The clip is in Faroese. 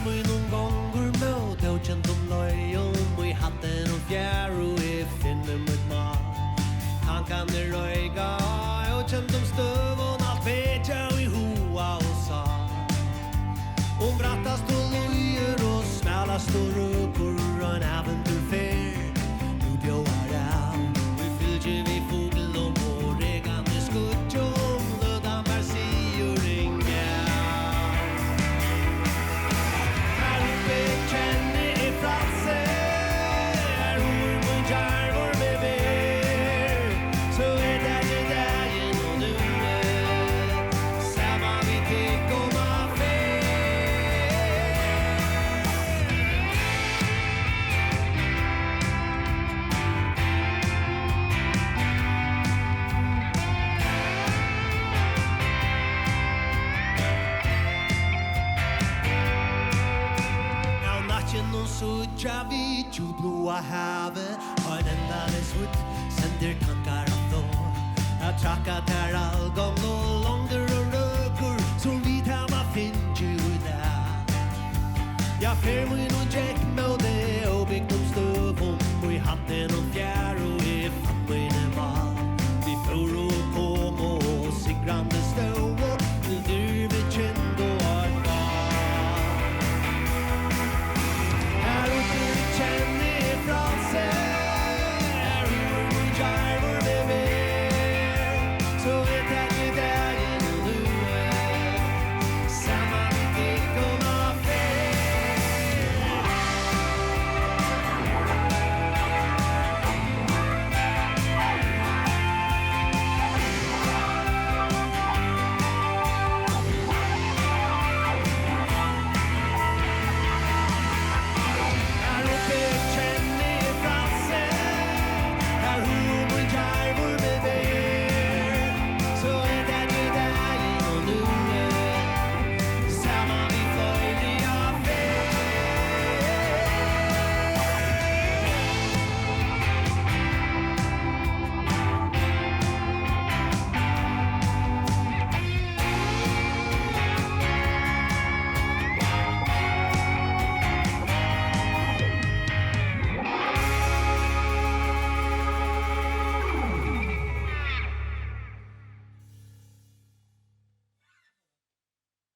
mui någon gånger mot och känt om löj och mui hatten och fjär och I finner mot mat. Han kan det röjga och känt om stöv och allt vet jag I hoa och sa. Om brattast och löjer och smälast och rökor och en äventyrfär. Nu bjöar av och fyllde vi fågel och regande skutt och lödan var si och ringa. Här uppe känner I platser här ord och jarvor med ver. Så det genom nu samma vi tek om affär. Now natten och sucha vi tjudblåa havet har en endales hut sender tankar av då. Jag trackar där all gång och långder och rökor så vid hemma finns ju där. Jag fer mig